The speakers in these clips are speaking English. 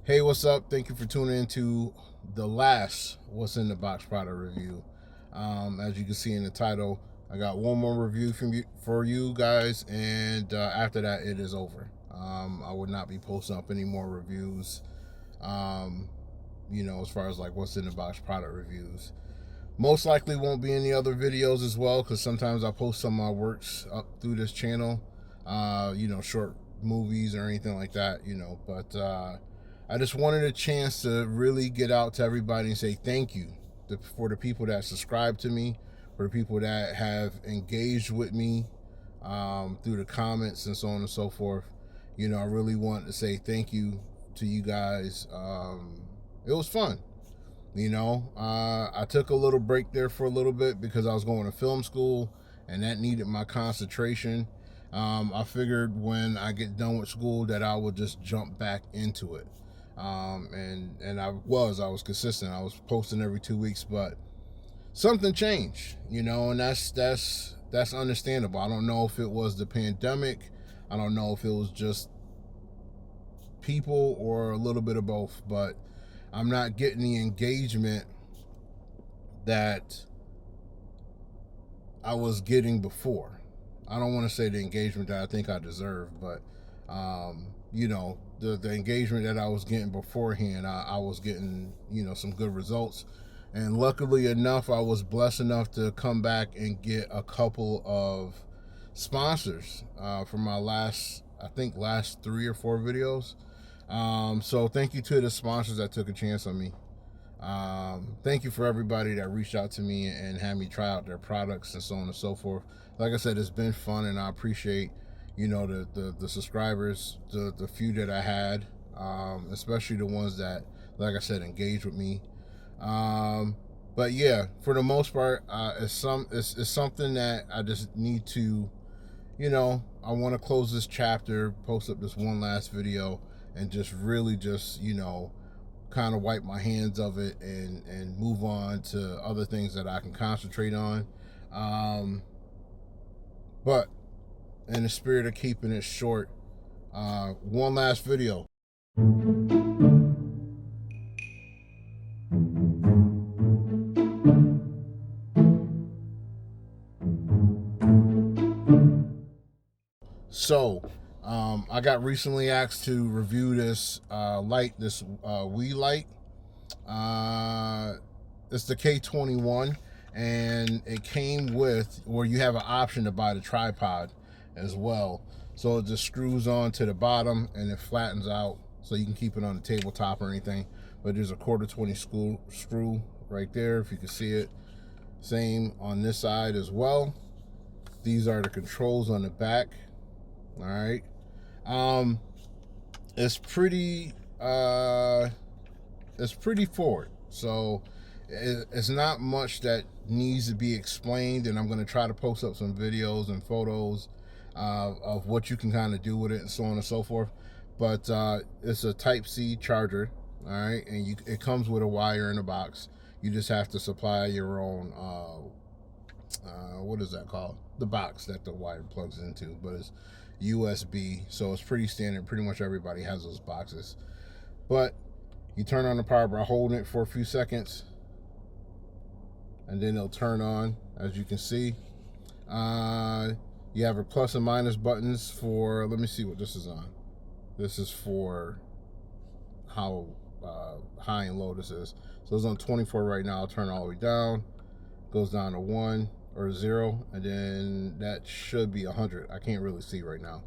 Hey, what's up? Thank you for tuning into the last What's in the Box product review. As you can see in the title, I got one more review for you guys, and after that, it is over. I would not be posting up any more reviews, um, as far as like What's in the Box product reviews. Most likely won't be any other videos as well, because sometimes I post some of my works up through this channel, short movies or anything like that, but I just wanted a chance to really get out to everybody and say thank you for the people that subscribe to me, for the people that have engaged with me through the comments and so on and so forth. I really want to say thank you to you guys. It was fun. I took a little break there for a little bit because I was going to film school and that needed my concentration. I figured when I get done with school that I would just jump back into it. And I was consistent. I was posting every 2 weeks, but something changed, and that's understandable. I don't know if it was the pandemic. I don't know if it was just people or a little bit of both, but I'm not getting the engagement that I was getting before. I don't want to say the engagement that I think I deserve, but the engagement that I was getting beforehand, I was getting some good results, and luckily enough, I was blessed enough to come back and get a couple of sponsors for my last 3 or 4 videos. So thank you to the sponsors that took a chance on me. Thank you for everybody that reached out to me and had me try out their products and so on and so forth. Like I said, it's been fun, and I appreciate the subscribers, the few that I had, especially the ones that, like I said, engaged with me. But yeah, for the most part, it's something that I just need to, I want to close this chapter, post up this one last video, and just really just kind of wipe my hands of it and move on to other things that I can concentrate on. But in the spirit of keeping it short, one last video. So, I got recently asked to review this Weeylite. It's the K21, and it came with, where you have an option to buy the tripod as well. So it just screws on to the bottom and it flattens out, so you can keep it on the tabletop or anything. But there's a 1/4 screw right there, if you can see it. Same on this side as well. These are the controls on the back. All right. It's pretty forward, so it's not much that needs to be explained, and I'm going to try to post up some videos and photos of what you can kind of do with it and so on and so forth. But it's a Type-C charger, all right, and it comes with a wire in the box. You just have to supply your own what is that called, the box that the wire plugs into, but it's USB, so it's pretty standard. Pretty much everybody has those boxes. But you turn on the power by holding it for a few seconds, and then it'll turn on, as you can see. You have a plus and minus buttons for, let me see what this is on. This is for how high and low this is. So it's on 24 right now. I'll turn it all the way down. Goes down to 1 or 0, and then that should be 100. I can't really see right now,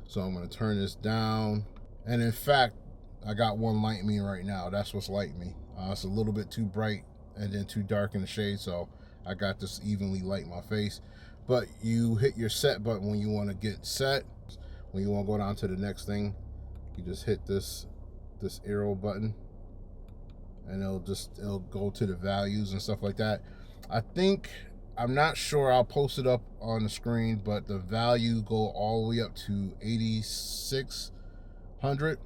so I'm going to turn this down. And in fact, I got one lighting me right now. That's what's lighting me. It's a little bit too bright and then too dark in the shade, so I got this evenly lighting my face. But you hit your set button when you want to get set. When you want to go down to the next thing, you just hit this arrow button, and it'll go to the values and stuff like that. I'm not sure, I'll post it up on the screen, but the value go all the way up to 8600.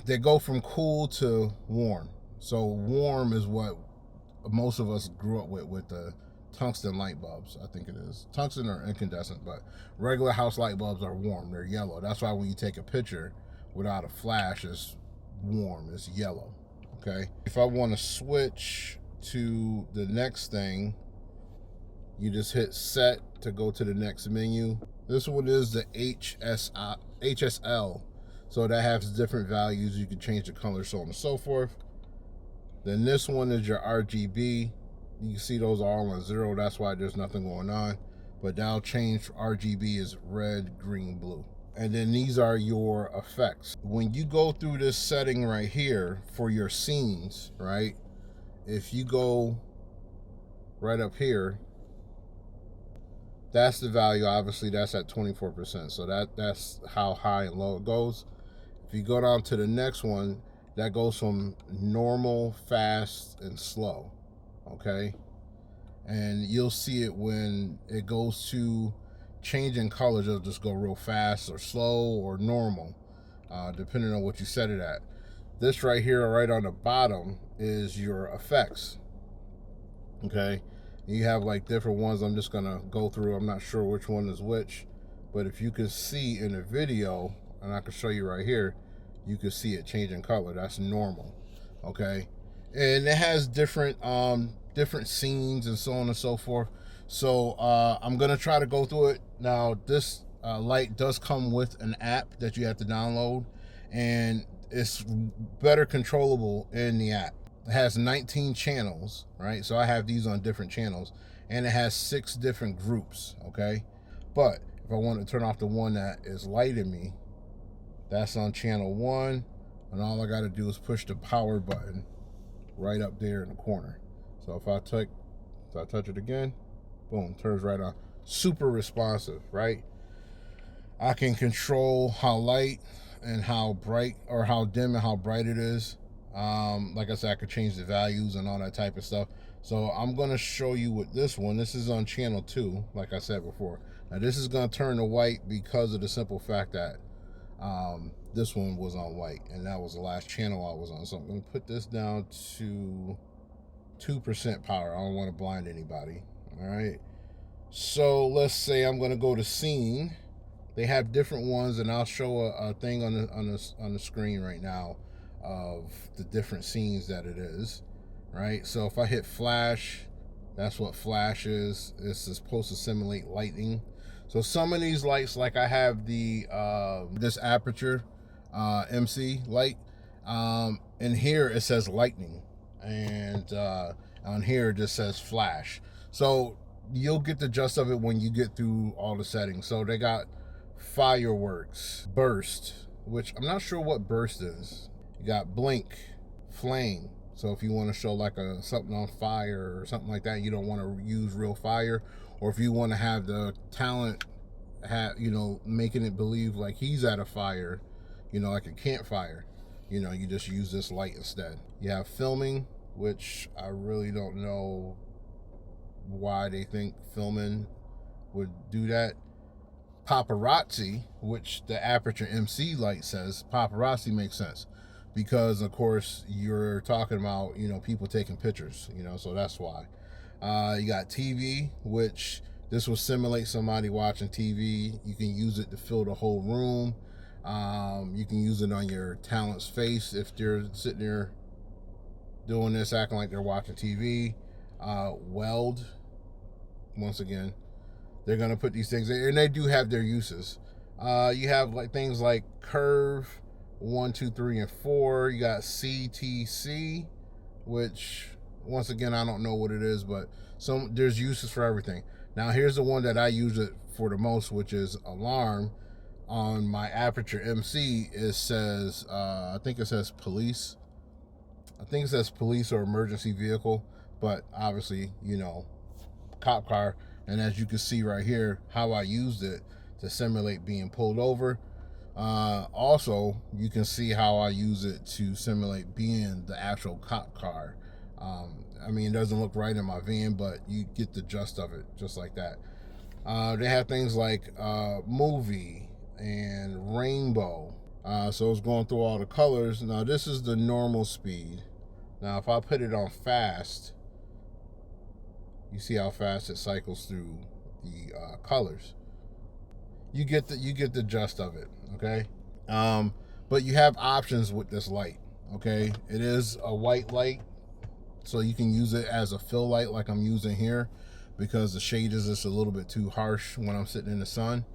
They go from cool to warm. So warm is what most of us grew up with the tungsten light bulbs. I think it is tungsten or incandescent, but regular house light bulbs are warm. They're yellow. That's why when you take a picture without a flash, it's warm, it's yellow. Okay, if I want to switch to the next thing, you just hit set to go to the next menu. This one is the HSL, so that has different values. You can change the color, so on and so forth. Then this one is your RGB. You can see those are all on 0. That's why there's nothing going on. But now change RGB is red, green, blue. And then these are your effects. When you go through this setting right here for your scenes, right? If you go right up here, that's the value. Obviously, that's at 24%. So that's how high and low it goes. If you go down to the next one, that goes from normal, fast, and slow. Okay? And you'll see it when it goes to changing colors. It'll just go real fast or slow or normal, depending on what you set it at. This right here, right on the bottom, is your effects. Okay? You have like different ones. I'm just gonna go through. I'm not sure which one is which, but if you can see in the video, and I can show you right here, you can see it changing color. That's normal. Okay, and it has different different scenes and so on and so forth. So I'm gonna try to go through it. Now this light does come with an app that you have to download, and it's better controllable in the app. It has 19 channels, right? So I have these on different channels, and it has 6 different groups. Okay, but if I want to turn off the one that is lighting me, that's on channel 1, and all I got to do is push the power button right up there in the corner. So if I touch it again, boom, turns right on. Super responsive, right? I can control how light and how bright, or how dim and how bright it is. Like I said, I could change the values and all that type of stuff. So I'm going to show you with this one. This is on channel 2, like I said before. Now this is going to turn to white because of the simple fact that this one was on white, and that was the last channel I was on. So I'm going to put this down to 2% power. I don't want to blind anybody. All right. So let's say I'm going to go to scene. They have different ones, and I'll show a thing on the screen right now of the different scenes that it is, right? So if I hit flash, that's what flash is. This is supposed to simulate lightning. So some of these lights, like I have the this aperture MC light, in here it says lightning, and on here it just says flash. So you'll get the gist of it when you get through all the settings. So they got fireworks, burst, which I'm not sure what burst is. You got blink, flame. So if you want to show like something on fire or something like that, you don't want to use real fire, or if you want to have the talent making it believe like he's at a fire, like a campfire, you just use this light instead. You have filming, which I really don't know why they think filming would do that. Paparazzi, which the aperture MC light says paparazzi, makes sense because of course you're talking about people taking pictures, so that's why. You got TV, which this will simulate somebody watching TV. You can use it to fill the whole room. You can use it on your talent's face if they're sitting there doing this, acting like they're watching TV. Weld, once again, they're gonna put these things in, and they do have their uses. You have like things like curve, 1, 2, 3, and 4. You got CTC, which once again I don't know what it is, but there's uses for everything. Now here's the one that I use it for the most, which is alarm. On my aperture MC, it says I think it says police. I think it says police or emergency vehicle, but obviously cop car. And as you can see right here, how I used it to simulate being pulled over. Also, you can see how I use it to simulate being the actual cop car. I mean, it doesn't look right in my van, but you get the gist of it, just like that. They have things like movie and rainbow. So it's going through all the colors. Now, this is the normal speed. Now, if I put it on fast, you see how fast it cycles through the colors. You get the gist of it, okay? But you have options with this light. Okay, it is a white light, so you can use it as a fill light like I'm using here, because the shade is just a little bit too harsh when I'm sitting in the sun.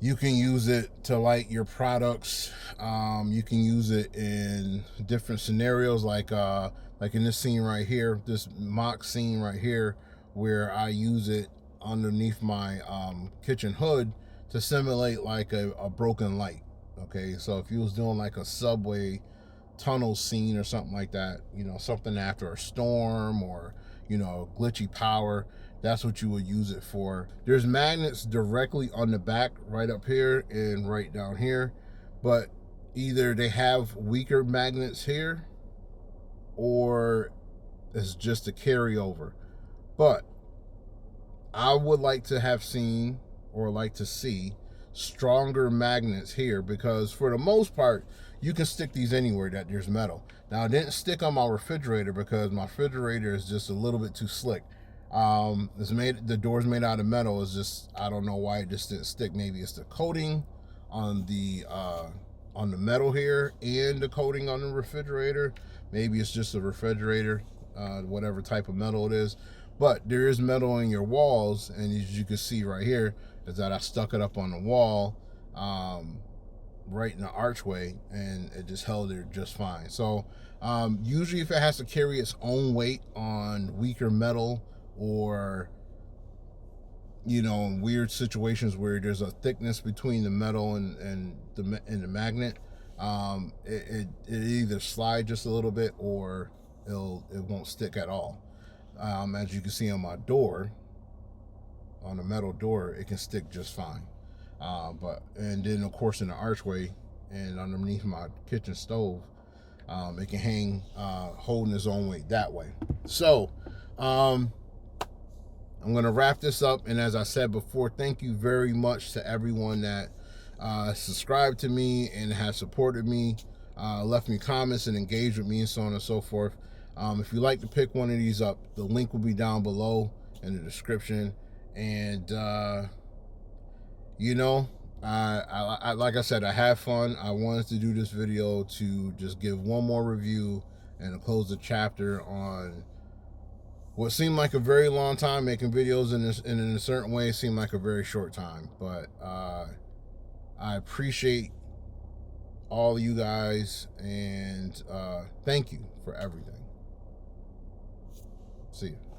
You can use it to light your products. You can use it in different scenarios, like in this scene right here, this mock scene right here, where I use it underneath my kitchen hood to simulate like a broken light. Okay, so if you was doing like a subway tunnel scene or something like that, you know, something after a storm or, you know, glitchy power, that's what you would use it for. There's magnets directly on the back, right up here and right down here, but either they have weaker magnets here or it's just a carryover. But I would like to have seen, or like to see, stronger magnets here, because for the most part you can stick these anywhere that there's metal. Now I didn't stick on my refrigerator because my refrigerator is just a little bit too slick. The door's made out of metal. It's just, I don't know why it just didn't stick. Maybe it's the coating on the metal here and the coating on the refrigerator. Maybe it's just the refrigerator, whatever type of metal it is. But there is metal in your walls, and as you can see right here, is that I stuck it up on the wall, right in the archway, and it just held it just fine. So usually if it has to carry its own weight on weaker metal, or, you know, in weird situations where there's a thickness between the metal and the magnet, it either slide just a little bit or it won't stick at all. As you can see on my door, on the metal door, it can stick just fine. And then of course in the archway and underneath my kitchen stove, it can hang, holding its own weight that way. So I'm going to wrap this up, and as I said before, thank you very much to everyone that subscribed to me and has supported me, left me comments and engaged with me, and so on and so forth. If you'd like to pick one of these up, the link will be down below in the description. And you know, I like I said, I had fun. I wanted to do this video to just give one more review and to close the chapter on what seemed like a very long time. Making videos in a certain way seemed like a very short time, but I appreciate all you guys, and thank you for everything. See you.